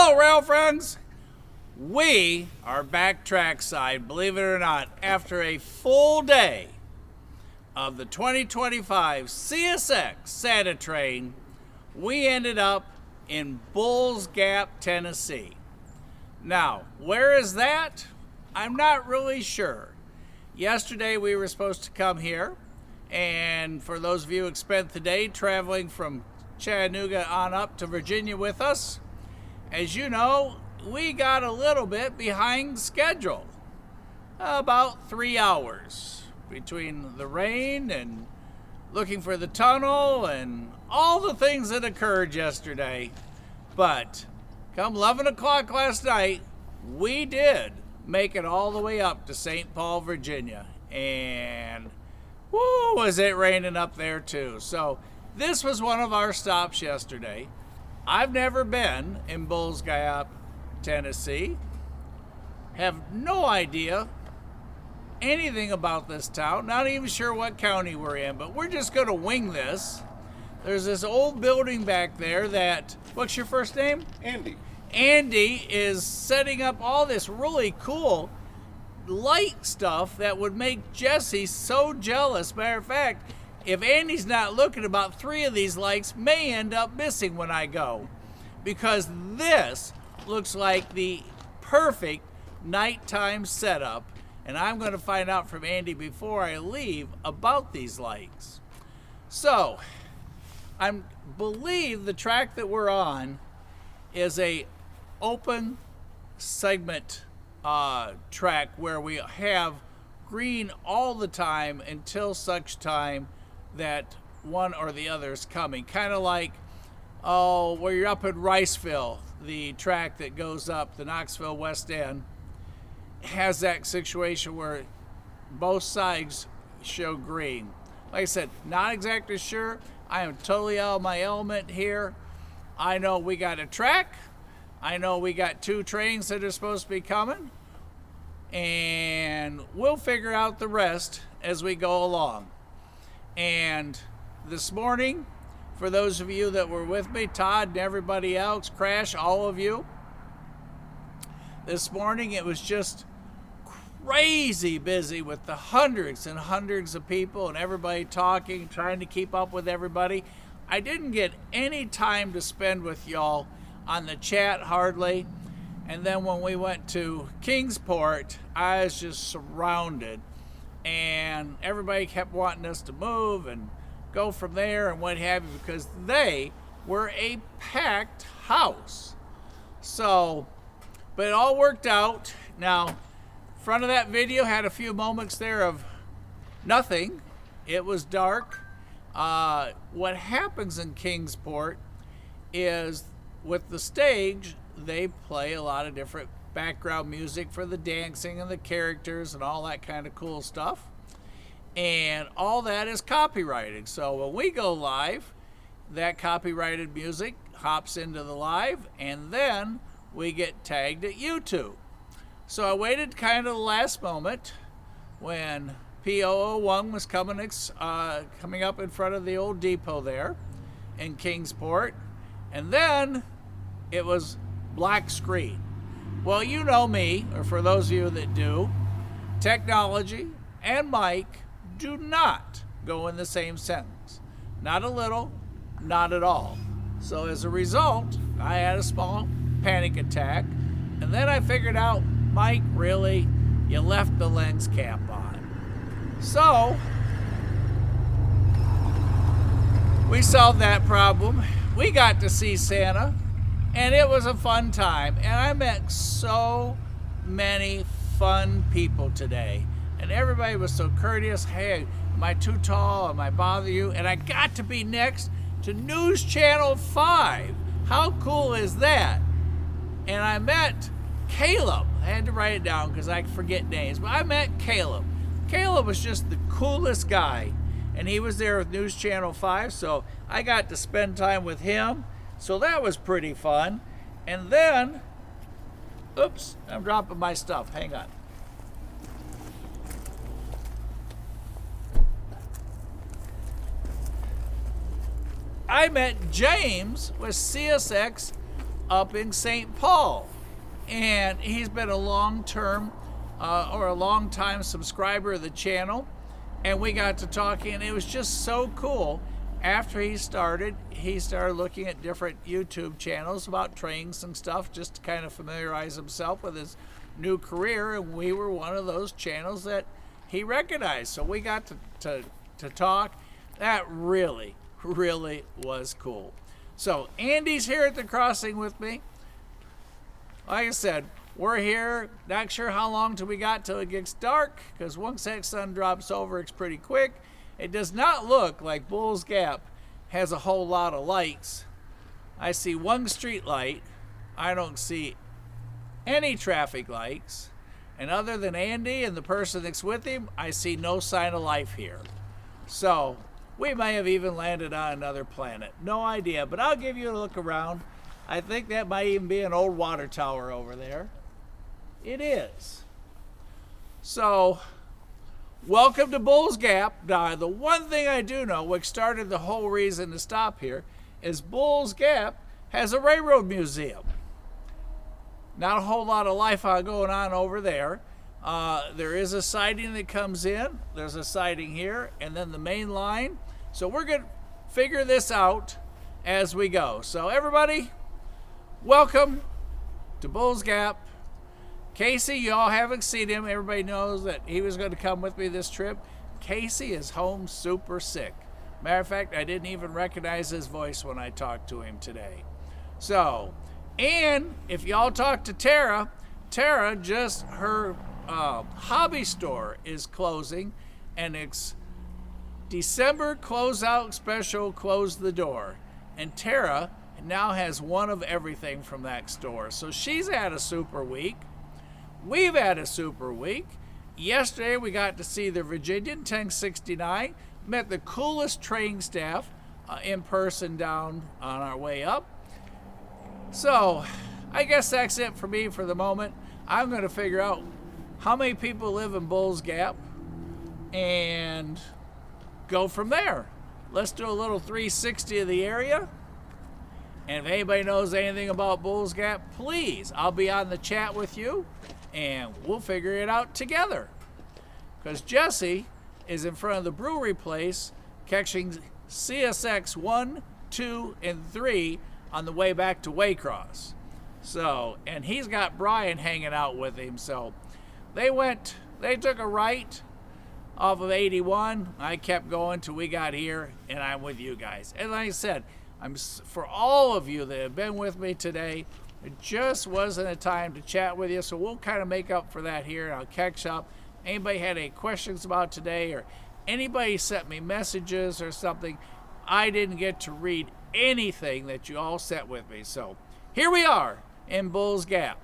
Hello, rail friends. We are back trackside, believe it or not, after a full day of the 2025 CSX Santa Train. We ended up in Bulls Gap, Tennessee. Now, where is that? I'm not really sure. Yesterday we were supposed to come here, and for those of you who spent the day traveling from Chattanooga on up to Virginia with us, as you know, we got a little bit behind schedule. About 3 hours between the rain and looking for the tunnel and all the things that occurred yesterday. But come 11 o'clock last night, we did make it all the way up to St. Paul, Virginia. And whoo, was it raining up there too. So this was one of our stops yesterday. I've never been in Bulls Gap, Tennessee. Have no idea anything about this town. Not even sure what county we're in, but we're just going to wing this. There's this old building back there that, what's your first name? Andy. Andy is setting up all this really cool light stuff that would make Jesse so jealous. Matter of fact, if Andy's not looking, about 3 of these lights may end up missing when I go, because this looks like the perfect nighttime setup, and I'm going to find out from Andy before I leave about these lights. So I believe the track that we're on is a open segment track where we have green all the time until such time that one or the other is coming. Kind of like, where you're up in Riceville, the track that goes up the Knoxville West End has that situation where both sides show green. Like I said, not exactly sure. I am totally out of my element here. I know we got a track. I know we got 2 trains that are supposed to be coming. And we'll figure out the rest as we go along. And this morning, for those of you that were with me, Todd and everybody else, Crash, all of you, this morning it was just crazy busy with the hundreds and hundreds of people and everybody talking, trying to keep up with everybody. I didn't get any time to spend with y'all on the chat, hardly. And then when we went to Kingsport, I was just surrounded. And everybody kept wanting us to move and go from there and what have you, because they were a packed house. So, but it all worked out. Now, front of that video had a few moments there of nothing. It was dark. What happens in Kingsport is with the stage, they play a lot of different background music for the dancing and the characters and all that kind of cool stuff. And all that is copyrighted. So when we go live, that copyrighted music hops into the live, and then we get tagged at YouTube. So I waited kind of the last moment when P001 was coming up in front of the old depot there in Kingsport, and then it was black screen. Well, you know me, or for those of you that do, technology and mic do not go in the same sentence. Not a little, not at all. So as a result, I had a small panic attack, and then I figured out, Mike, really, you left the lens cap on. So we solved that problem. We got to see Santa, and it was a fun time. And I met so many fun people today. And everybody was so courteous. Hey, am I too tall? Am I bothering you? And I got to be next to News Channel 5. How cool is that? And I met Caleb. I had to write it down because I forget names. But I met Caleb. Caleb was just the coolest guy. And he was there with News Channel 5. So I got to spend time with him. So that was pretty fun. And then, oops, I'm dropping my stuff. Hang on. I met James with CSX up in St. Paul. And he's been a long-time subscriber of the channel. And we got to talking, and it was just so cool. After he started looking at different YouTube channels about trains and stuff, just to kind of familiarize himself with his new career. And we were one of those channels that he recognized. So we got to talk. That really, really was cool. So Andy's here at the crossing with me. Like I said, we're here. Not sure how long till we got till it gets dark, because once that sun drops over, it's pretty quick. It does not look like Bulls Gap has a whole lot of lights. I see one street light. I don't see any traffic lights. And other than Andy and the person that's with him, I see no sign of life here. So we may have even landed on another planet. No idea, but I'll give you a look around. I think that might even be an old water tower over there. It is. So, welcome to Bulls Gap. Now, the one thing I do know, which started the whole reason to stop here, is Bulls Gap has a railroad museum. Not a whole lot of life going on over there. There is a siding that comes in. There's a siding here, and then the main line. So we're going to figure this out as we go. So everybody, welcome to Bulls Gap. Casey, y'all haven't seen him. Everybody knows that he was going to come with me this trip. Casey is home super sick. Matter of fact, I didn't even recognize his voice when I talked to him today. So, and if y'all talk to Tara, just her hobby store is closing, and it's December closeout special, close the door. And Tara now has one of everything from that store. So she's had a super week. We've had a super week. Yesterday we got to see the Virginian 1069, met the coolest train staff in person down on our way up. So I guess that's it for me for the moment. I'm going to figure out how many people live in Bulls Gap and go from there. Let's do a little 360 of the area. And if anybody knows anything about Bulls Gap, please, I'll be on the chat with you, and we'll figure it out together. Because Jesse is in front of the brewery place catching CSX 1, 2, and 3 on the way back to Waycross. So, and he's got Brian hanging out with him. So they took a right off of 81. I kept going till we got here, and I'm with you guys. And like I said, for all of you that have been with me today, it just wasn't a time to chat with you, so we'll kind of make up for that here, and I'll catch up. Anybody had any questions about today, or anybody sent me messages or something, I didn't get to read anything that you all sent with me. So here we are in Bulls Gap.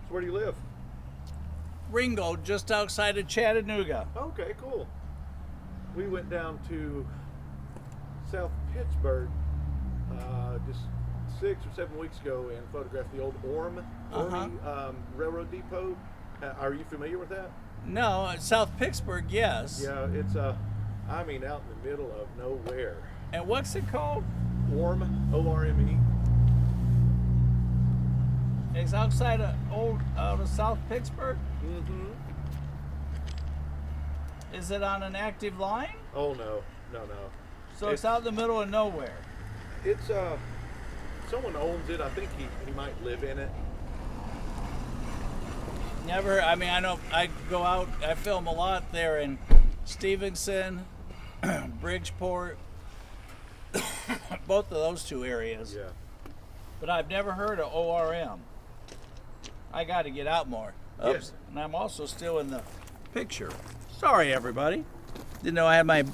Where do you live? Ringgold, just outside of Chattanooga. Okay, cool. We went down to South Pittsburgh just 6 or 7 weeks ago and photographed the old Orme Railroad Depot. Are you familiar with that? No, South Pittsburgh, yes. Yeah, it's I mean, out in the middle of nowhere. And what's it called? Orme, O-R-M-E. It's outside of South Pittsburgh. Mm-hmm. Is it on an active line? Oh no. So it's out in the middle of nowhere. It's someone owns it. I think he might live in it. Never. I mean, I know I go out. I film a lot there in Stevenson, Bridgeport, both of those two areas. Yeah. But I've never heard of ORM. I got to get out more. Oops. Yes. And I'm also still in the picture. Sorry, everybody. Didn't know I had my.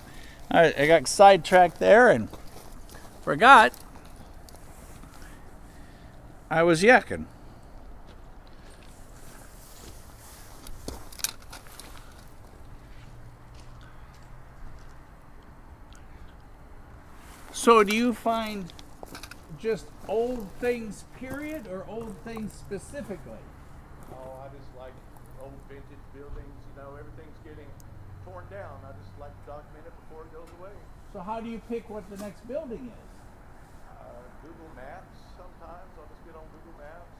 I got sidetracked there and forgot I was yakking. So do you find just old things period or old things specifically? Oh, I just like old vintage buildings. You know, everything's getting torn down. I just like to document it before it goes away. So how do you pick what the next building is? Google Maps sometimes. I'll just get on Google Maps.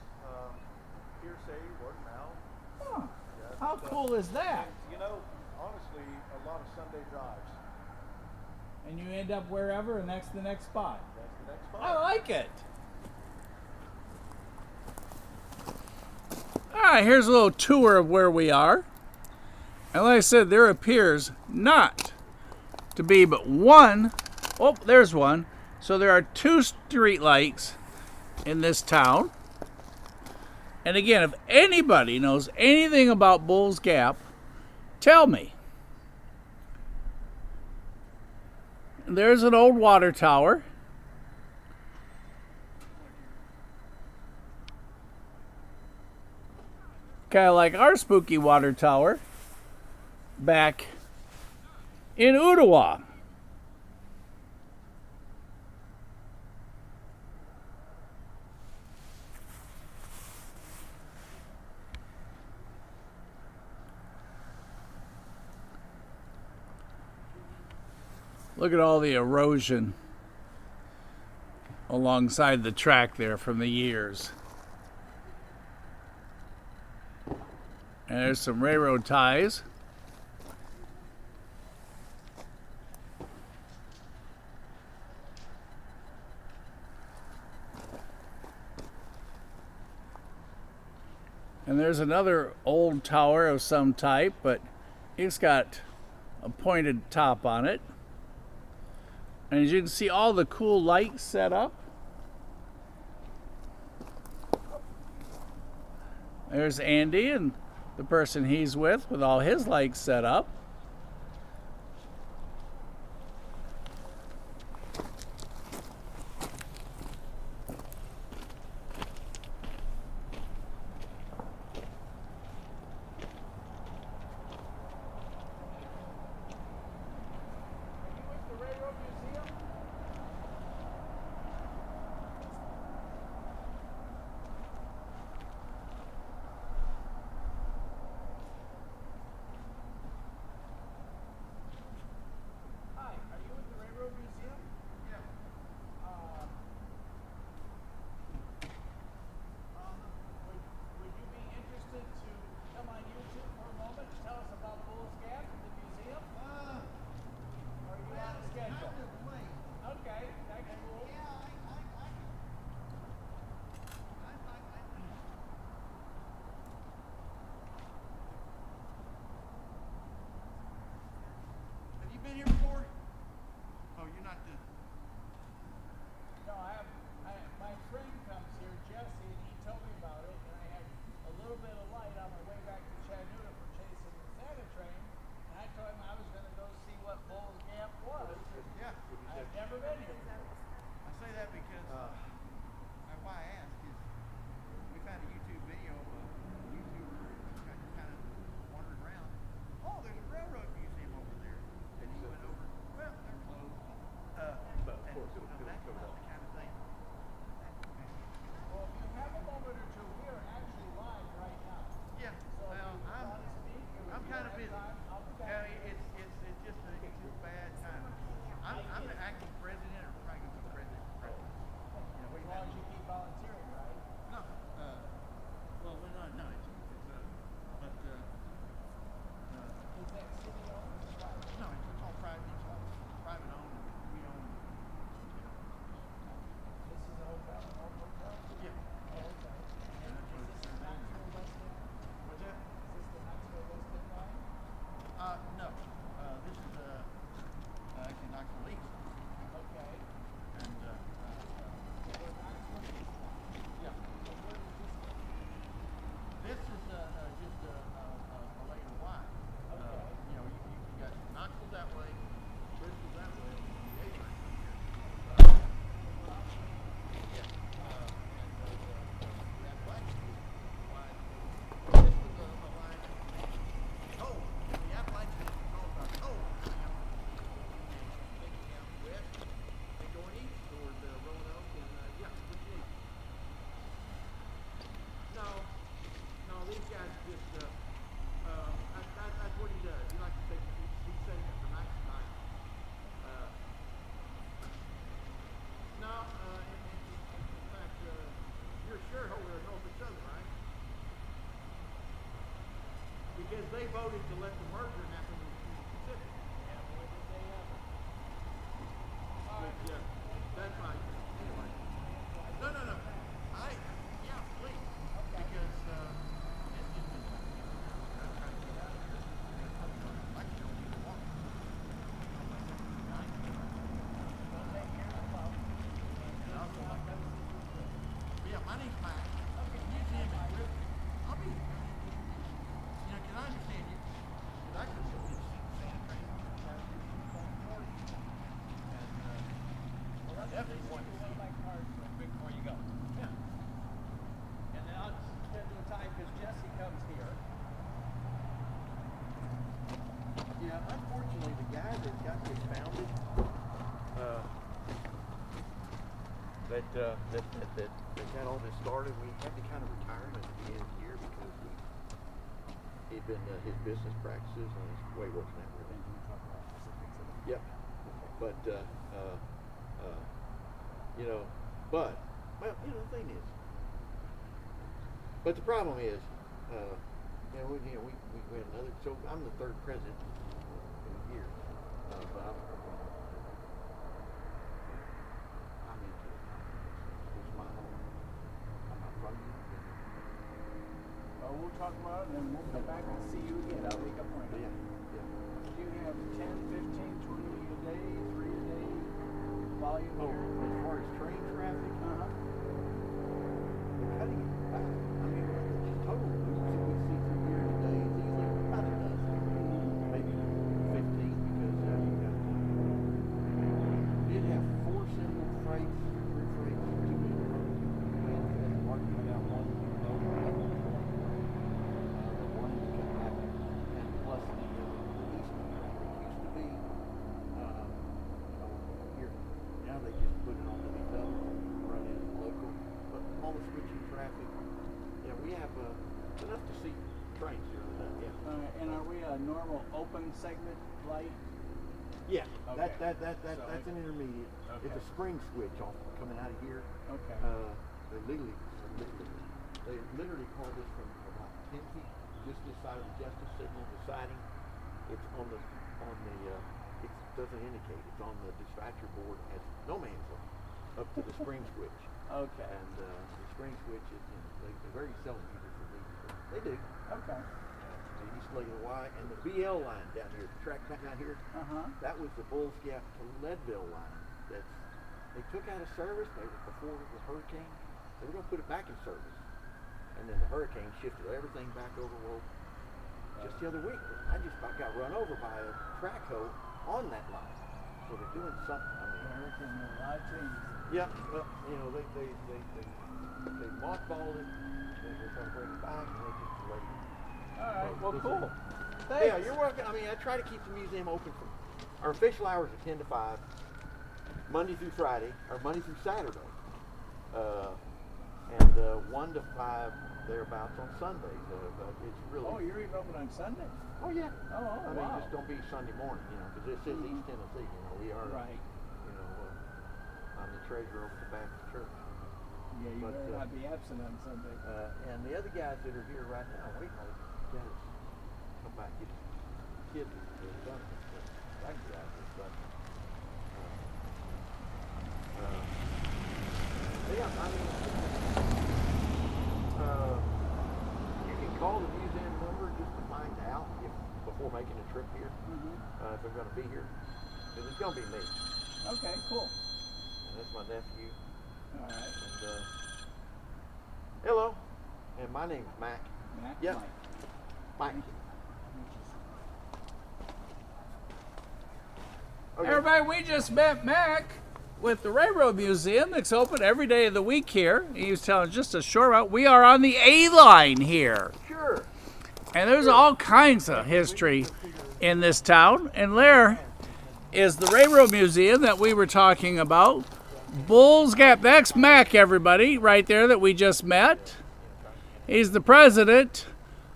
Hearsay, word of mouth. Huh. Yeah, How cool is that? And, you know, honestly, a lot of Sunday drives. And you end up wherever and that's the next spot. That's the next spot. I like it. All right, here's a little tour of where we are. And like I said, there appears not to be but one. Oh, there's one. So there are 2 street lights in this town. And again, if anybody knows anything about Bulls Gap, tell me. There's an old water tower. Kind of like our spooky water tower back in Ottawa. Look at all the erosion alongside the track there from the years. And there's some railroad ties. And there's another old tower of some type, but it's got a pointed top on it. And as you can see, all the cool lights set up. There's Andy and the person he's with all his lights set up. because they voted to let the merger happen with Pacific. But, that's right. Anyway. No. Yeah, please. Because, it's just I'm trying to get out of here. I can go get a walk. Yeah, my name's Mike. Okay. Museum is good. I'll be, because I understand you. Because I could go get Santa Cruz. And, I definitely want to see my cards real quick before you go. Yeah. And then I'll just schedule a time because Jesse comes here. Yeah, unfortunately, the guy that got this founded, that got all this started, we had to kind of retire him at the end of the year because he'd been his business practices and his way wasn't that really. Yep. But the thing is, but the problem is, we had another. So I'm the third president in a year, but I'm into it. It's my home. I'm not from you. Oh, we'll talk about it and then we'll come back and see you again. I'll make a point. Yeah. Do you have 10, 15, 20 a day, 3 a day volume Oh, here? as far as train traffic, Uh-huh. they're cutting it back. I mean, just total. We see through here a day is easily about a dozen, maybe 15 because you got. Did have 4 single freights, 3 freights, 2 big freights. And Martin went out one load. The one is coming back, and plus the eastern traffic used to be here. Now they just put it on the double, run in local, but all the switching traffic. Yeah, we have enough to see trains here. And are we a normal open segment light? Yeah, Okay. that's an intermediate. Okay. It's a spring switch off coming out of here. Okay. They literally call this from about 10 feet, just this side of the justice signal, the siding. It's it doesn't indicate. It's on the dispatcher board as no man's land up to the spring switch. Okay. And the spring switch is, they very seldom use it for these, but they do. Okay. The East Leg of the Y and the BL line down here, the track down here. Uh-huh. That was the Bulls Gap to Leadville line. They took out of service. Before the hurricane, they were going to put it back in service, and then the hurricane shifted everything back over. Well, just the other week, I just about got run over by a track hoe on that line. So they're doing something. I mean, Hurricane made a lot of changes. yeah. Well, they mothballed it. They're going to bring it back, and they just delayed it. All right. Well, This cool. is- Thanks. Yeah, you're welcome. I mean, I try to keep the museum open from our official hours are 10 to 5, Monday through Friday, or Monday through Saturday, and 1 to 5 thereabouts on Sundays. But it's really. Oh, you're even open on Sunday? Oh yeah. Oh, I mean, wow. just don't be Sunday morning, because this is East Tennessee. We are. Right. I'm the treasurer of the Baptist Church. Yeah, you But, better not be absent on Sunday. And the other guys that are here right now, waiting on guys come back get kids are done. I can get out of this, but yeah, I mean, you can call the museum number just to find out before making a trip here, if they're going to be here, because it's going to be me. Okay, cool. And that's my nephew. All right. And hello, and my name's Mac. Mac? Yep. Mike. Mike. Okay. Everybody, we just met Mac with the Railroad Museum that's open every day of the week here. He was telling us just a short about. We are on the A line here. Sure. And there's all kinds of history in this town. And there is the Railroad Museum that we were talking about. Bulls Gap. That's Mac, everybody, right there that we just met. He's the president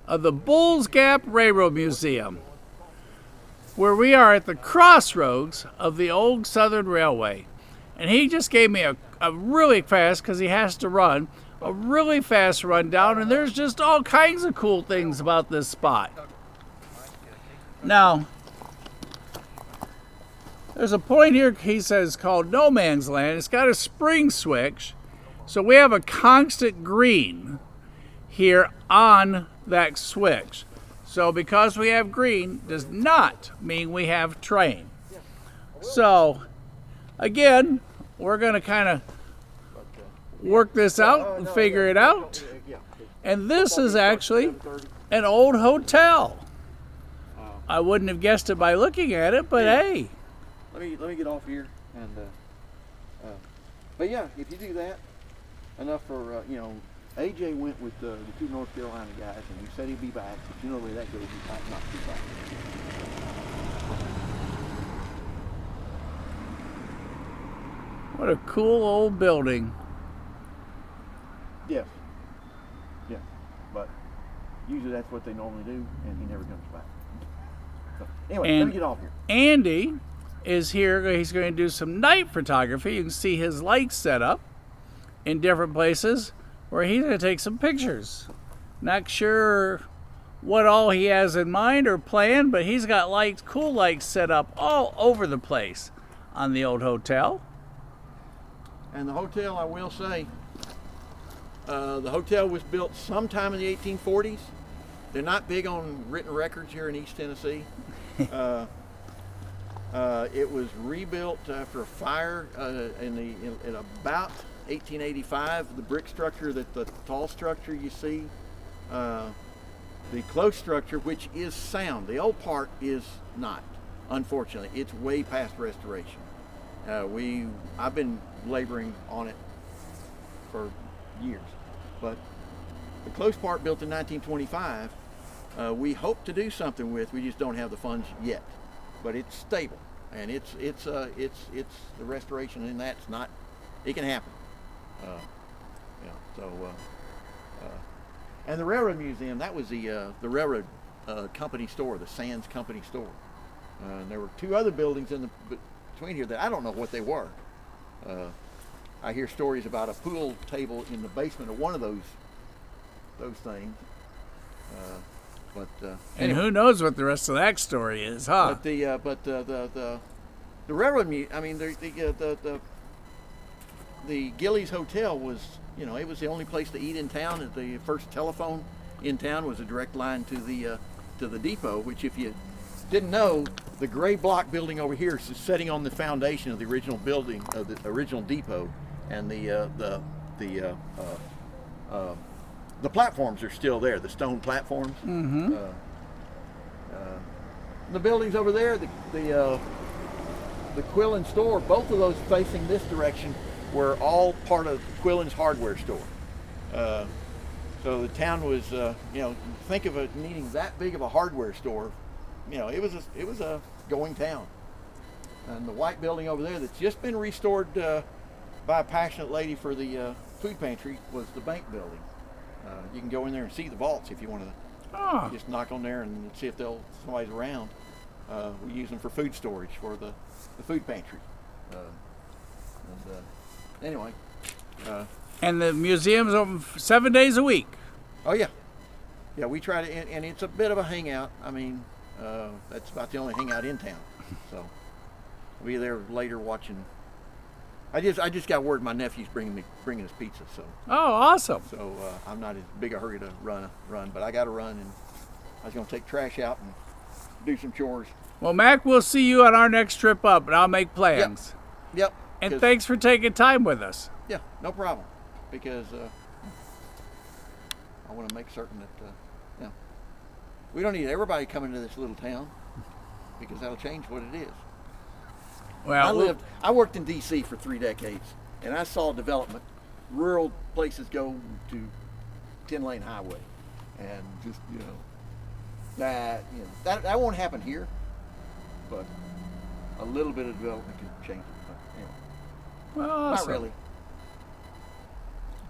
of the Bulls Gap Railroad Museum, where we are at the crossroads of the old Southern Railway. And he just gave me a really fast, because he has to run, a really fast rundown, and there's just all kinds of cool things about this spot. Now, there's a point here, he says, called no man's land. It's got a spring switch. So we have a constant green here on that switch. So because we have green does not mean we have train. So again, we're going to kind of work this out and figure it out. And this is actually an old hotel. I wouldn't have guessed it by looking at it, but hey. Let me get off here, and but yeah, if you do that, enough for you know, AJ went with the two North Carolina guys, and he said he'd be back. But you know the way that goes, he might not be back. What a cool old building. Yes. Yeah. But usually that's what they normally do, and he never comes back. So anyway, let me get off here. Andy is here. He's going to do some night photography. You can see his lights set up in different places where he's going to take some pictures. Not sure what all he has in mind or planned, but he's got lights, cool lights set up all over the place on the old hotel. And the hotel, I will say, the hotel was built sometime in the 1840s. They're not big on written records here in East Tennessee. It was rebuilt after a fire in about 1885. The brick structure, the tall structure you see, the close structure, which is sound. The old part is not, unfortunately. It's way past restoration. I've been laboring on it for years, but the close part, built in 1925, we hope to do something with. We just don't have the funds yet, but it's stable, and it's the restoration in that's not. It can happen. And the Railroad Museum, that was the railroad company store, the Sands Company store. And there were two other buildings in between here that I don't know what they were. I hear stories about a pool table in the basement of one of those things. And anyway. who knows what the rest of that story is, huh? But the railroad the Gillies Hotel was, you know, it was the only place to eat in town. The first telephone in town was a direct line to the depot, which, if you didn't know, the gray block building over here is sitting on the foundation of the original building of the original depot, and the platforms are still there, the stone platforms. Mm-hmm. The buildings over there, the Quillen store, both of those facing this direction, were all part of Quillen's hardware store. So the town was, you know, think of it needing that big of a hardware store. You know, it was a going town. And the white building over there that's just been restored by a passionate lady for the food pantry was the bank building. You can go in there and see the vaults if you want to just knock on there and see if somebody's around. We use them for food storage for the food pantry. Anyway. And the museum's open 7 days a week. Oh yeah. Yeah, we try to, and it's a bit of a hangout. I mean, that's about the only hangout in town. So I'll be there later watching. I just got word my nephew's bringing us pizza. So. Oh, awesome. So I'm not as big a hurry to run, but I got to run, and I was going to take trash out and do some chores. Well, Mac, we'll see you on our next trip up, and I'll make plans. Yep. And thanks for taking time with us. Yeah, no problem. Because I want to make certain that we don't need everybody coming to this little town, because that'll change what it is. Well, I worked in D.C. for 3 decades, and I saw development. Rural places go to 10-lane highway, and just that won't happen here, but a little bit of development can change it. But, well, awesome. Not really.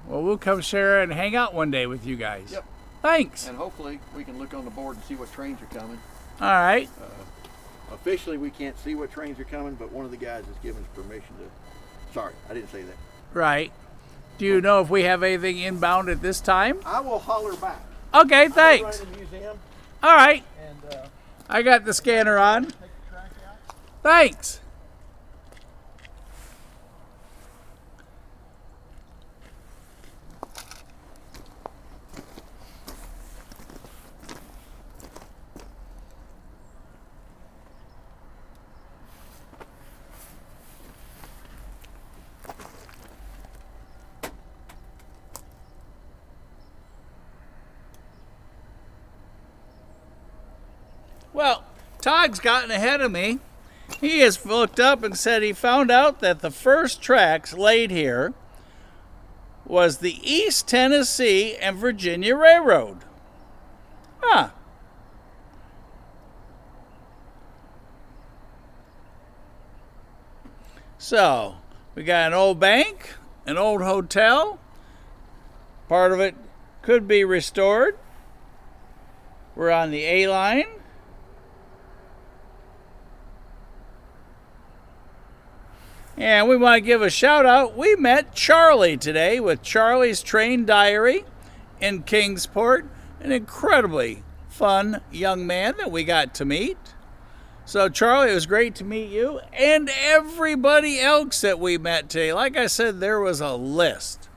Well, we'll come share and hang out one day with you guys. Yep. Thanks. And hopefully we can look on the board and see what trains are coming. All right. Officially, we can't see what trains are coming, but one of the guys has given us permission to. Sorry, I didn't say that. Right. Do you know if we have anything inbound at this time? I will holler back. Okay, thanks. I'm running the museum. All right. And I got the scanner on. Take the track out. Thanks. Well, Todd's gotten ahead of me. He has looked up and said he found out that the first tracks laid here was the East Tennessee and Virginia Railroad. Huh. So, we got an old bank, an old hotel. Part of it could be restored. We're on the A line. And we want to give a shout out. We met Charlie today with Charlie's Train Diary in Kingsport. An incredibly fun young man that we got to meet. So Charlie, it was great to meet you and everybody else that we met today. Like I said, there was a list.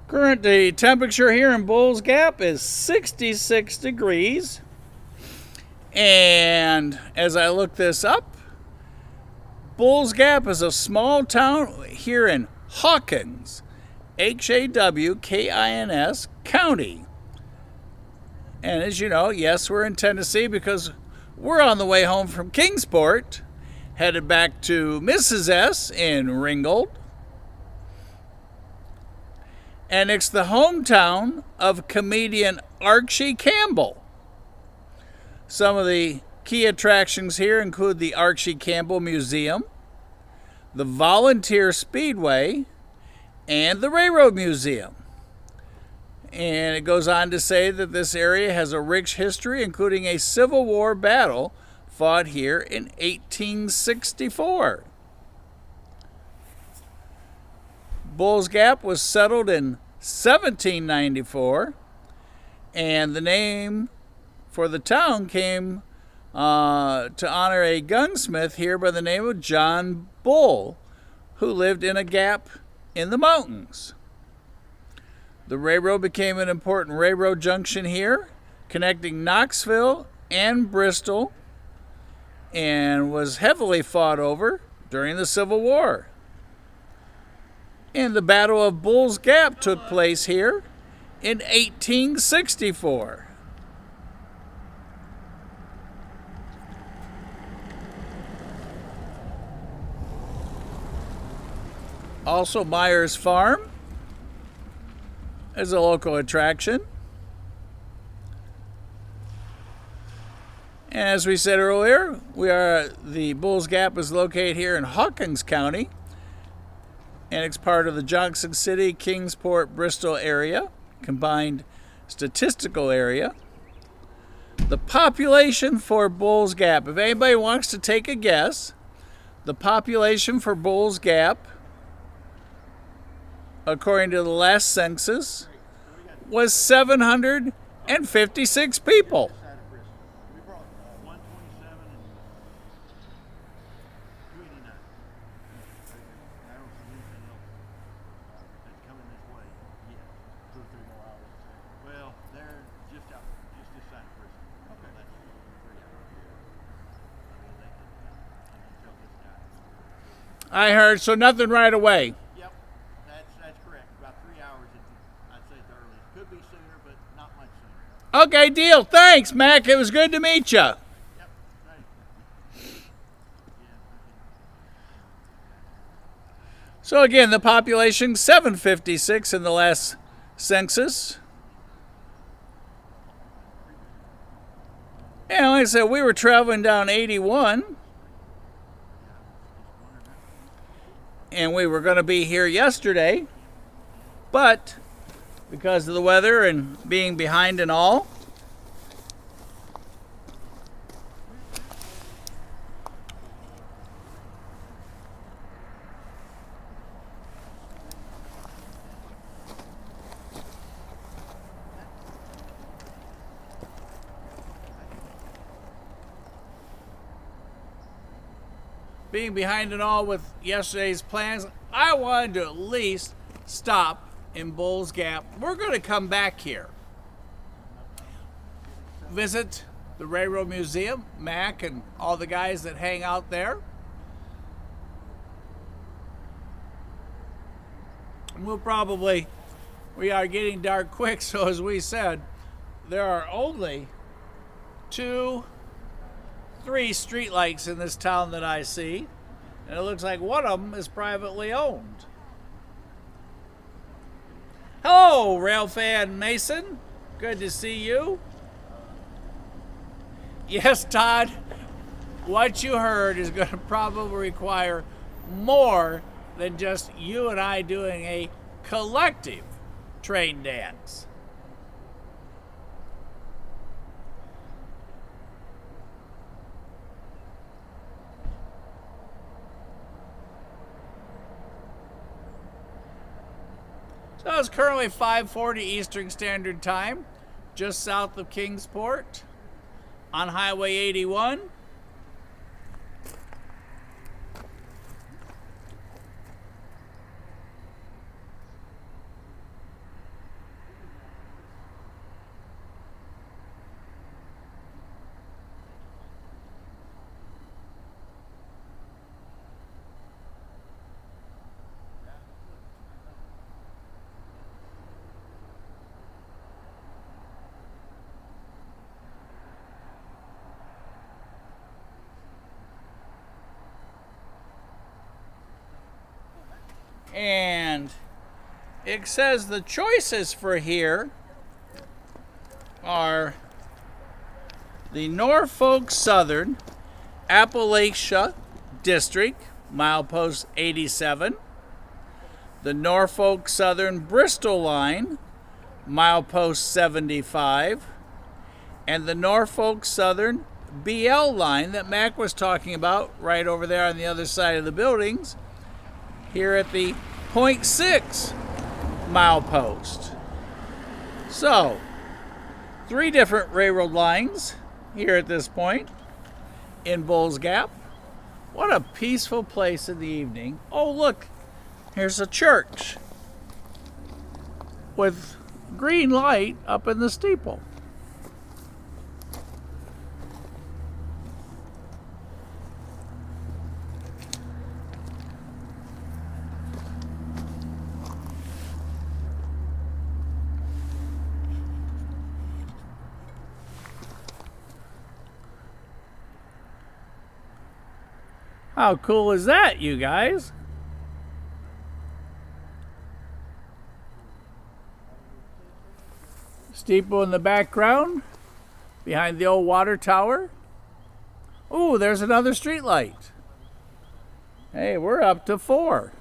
Current temperature here in Bulls Gap is 66 degrees. And as I look this up, Bulls Gap is a small town here in Hawkins, Hawkins County. And as you know, yes, we're in Tennessee because we're on the way home from Kingsport, headed back to Mrs. S in Ringgold. And it's the hometown of comedian Archie Campbell. Some of the key attractions here include the Archie Campbell Museum, the Volunteer Speedway, and the Railroad Museum. And it goes on to say that this area has a rich history, including a Civil War battle fought here in 1864. Bulls Gap was settled in 1794, and the name for the town came to honor a gunsmith here by the name of John Bull, who lived in a gap in the mountains. The railroad became an important railroad junction here, connecting Knoxville and Bristol, and was heavily fought over during the Civil War. And the Battle of Bulls Gap took place here in 1864. Also, Myers Farm is a local attraction. And as we said earlier, the Bulls Gap is located here in Hawkins County, and it's part of the Johnson City, Kingsport, Bristol area, combined statistical area. The population for Bulls Gap, if anybody wants to take a guess, the population for Bulls Gap, according to the last census, was 756 people. We brought 127 and 289. I don't see anything else that's coming this way yet. 2 or 3 more hours. Well, they're just this side of Bristol. Okay. That's 3 hours. I mean, they can tell this guy. I heard, so nothing right away. Yep, that's correct. About 3 hours, I'd say the earliest. Could be sooner, but not much sooner. Okay, deal. Thanks, Mac. It was good to meet you. Yep, thanks. So again, the population, 756 in the last census. And like I said, we were traveling down 81. And we were going to be here yesterday. But because of the weather and being behind and all, with yesterday's plans, I wanted to at least stop in Bulls Gap. We're going to come back here, visit the Railroad Museum, Mac and all the guys that hang out there. We are getting dark quick, so as we said, there are only 2, 3 streetlights in this town that I see, and it looks like one of them is privately owned. Hello, rail fan Mason. Good to see you. Yes, Todd, what you heard is going to probably require more than just you and I doing a collective train dance. So it's currently 5:40 Eastern Standard Time, just south of Kingsport on Highway 81. And it says the choices for here are the Norfolk Southern Appalachia District, milepost 87, the Norfolk Southern Bristol Line, milepost 75, and the Norfolk Southern BL line that Mac was talking about right over there on the other side of the buildings, here at the .6 milepost. So, 3 different railroad lines here at this point in Bulls Gap. What a peaceful place in the evening. Oh, look, here's a church with green light up in the steeple. How cool is that, you guys? Steeple in the background, behind the old water tower. Ooh, there's another street light. Hey, we're up to 4.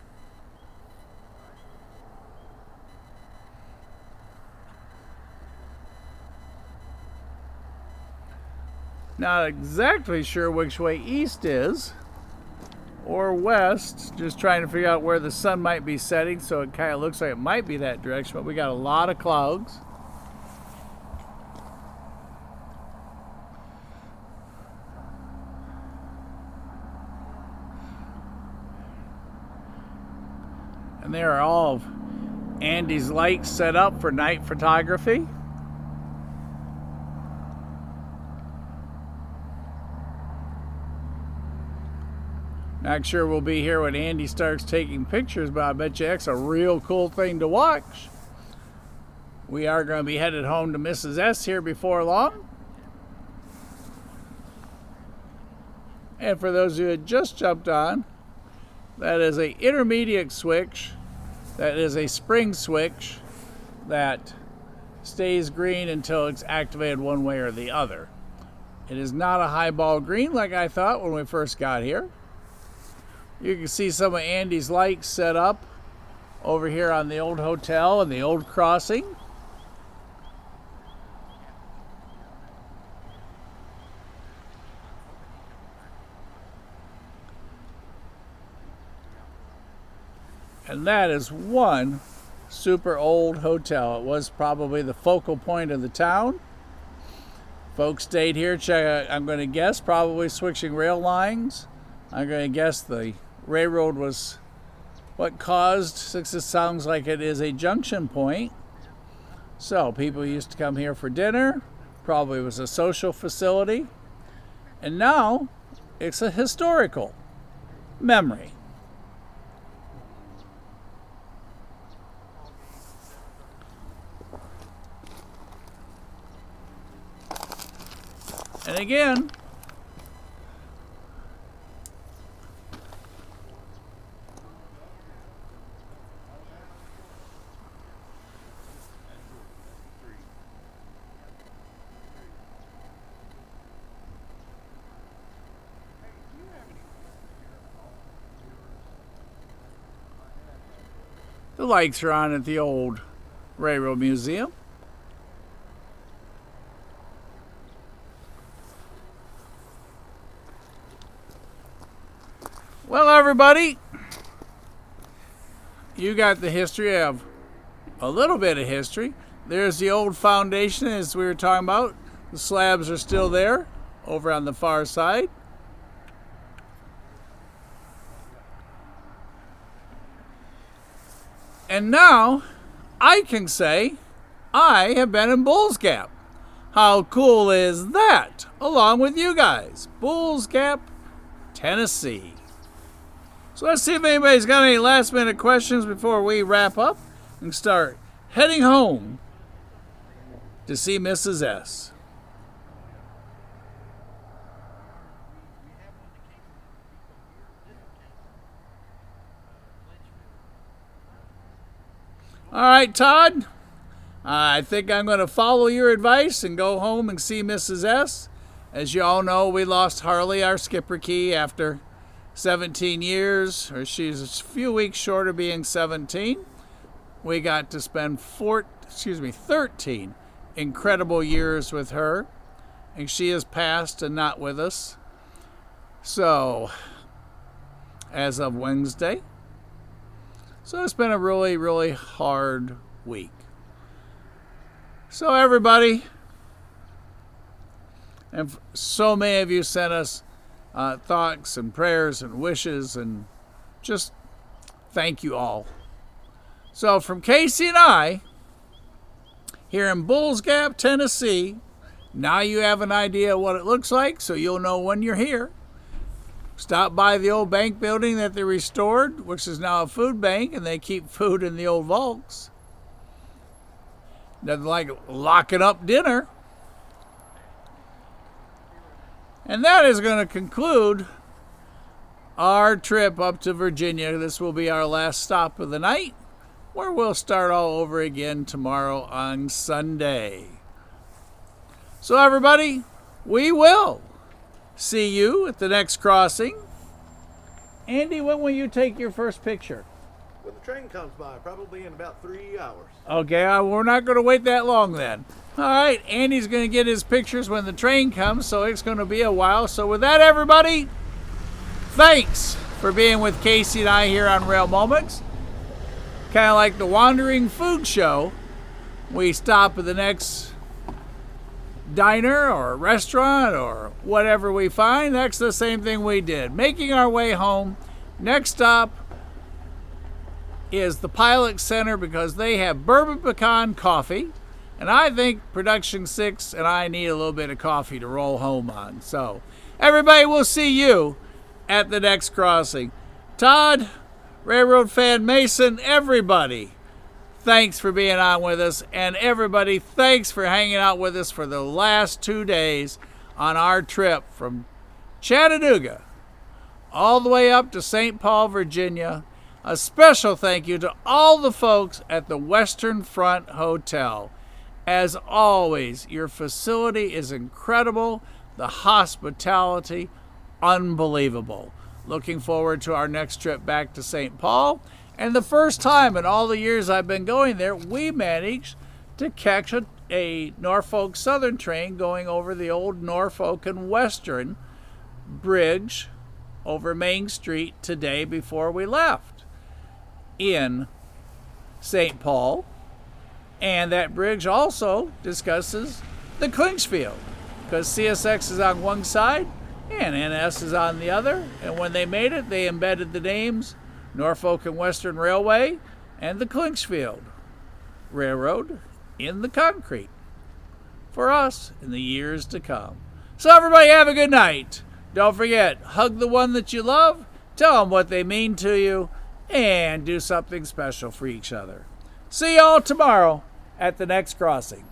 Not exactly sure which way east is or west, just trying to figure out where the sun might be setting, so it kind of looks like it might be that direction, but we got a lot of clouds. And there are all of Andy's lights set up for night photography. Not sure we'll be here when Andy starts taking pictures, but I bet you that's a real cool thing to watch. We are going to be headed home to Mrs. S here before long. And for those who had just jumped on, that is an intermediate switch. That is a spring switch that stays green until it's activated one way or the other. It is not a highball green like I thought when we first got here. You can see some of Andy's lights set up over here on the old hotel and the old crossing. And that is one super old hotel. It was probably the focal point of the town. Folks stayed here, I'm going to guess, probably switching rail lines. I'm going to guess the railroad was what caused, since it sounds like it is a junction point. So people used to come here for dinner. Probably was a social facility. And now it's a historical memory. And again, the lights are on at the old Railroad Museum. Well, everybody, you got the history of a little bit of history. There's the old foundation, as we were talking about. The slabs are still there over on the far side. And now I can say I have been in Bulls Gap. How cool is that? Along with you guys. Bulls Gap, Tennessee. So let's see if anybody's got any last minute questions before we wrap up and start heading home to see Mrs. S. All right, Todd, I think I'm going to follow your advice and go home and see Mrs. S. As you all know, we lost Harley, our skipper key, after 17 years, or she's a few weeks short of being 17. We got to spend 13 incredible years with her, and she has passed and not with us. So, as of Wednesday. So it's been a really, really hard week. So everybody, and so many of you sent us thoughts and prayers and wishes, and just thank you all. So from Casey and I, here in Bulls Gap, Tennessee, now you have an idea what it looks like, so you'll know when you're here. Stop by the old bank building that they restored, which is now a food bank, and they keep food in the old vaults. Nothing like locking up dinner. And that is going to conclude our trip up to Virginia. This will be our last stop of the night, where we'll start all over again tomorrow on Sunday. So everybody, we will see you at the next crossing. Andy, when will you take your first picture? When the train comes by, probably in about 3 hours. Okay, we're not going to wait that long then. All right, Andy's going to get his pictures when the train comes, so it's going to be a while. So with that, everybody, thanks for being with Casey and I here on Rail Moments. Kind of like the Wandering Food Show. We stop at the next diner or restaurant or whatever we find. That's the same thing we did. Making our way home. Next stop is the Pilot Center, because they have bourbon pecan coffee. And I think Production 6 and I need a little bit of coffee to roll home on. So, everybody, we'll see you at the next crossing. Todd, Railroad Fan Mason, everybody, thanks for being on with us. And everybody, thanks for hanging out with us for the last 2 days on our trip from Chattanooga all the way up to St. Paul, Virginia. A special thank you to all the folks at the Western Front Hotel. As always, your facility is incredible. The hospitality, unbelievable. Looking forward to our next trip back to St. Paul. And the first time in all the years I've been going there, we managed to catch a Norfolk Southern train going over the old Norfolk and Western bridge over Main Street today before we left in St. Paul. And that bridge also discusses the Kingsfield, because CSX is on one side and NS is on the other. And when they made it, they embedded the names Norfolk and Western Railway and the Kingsfield Railroad in the concrete for us in the years to come. So everybody have a good night. Don't forget, hug the one that you love, tell them what they mean to you, and do something special for each other. See y'all tomorrow at the next crossing.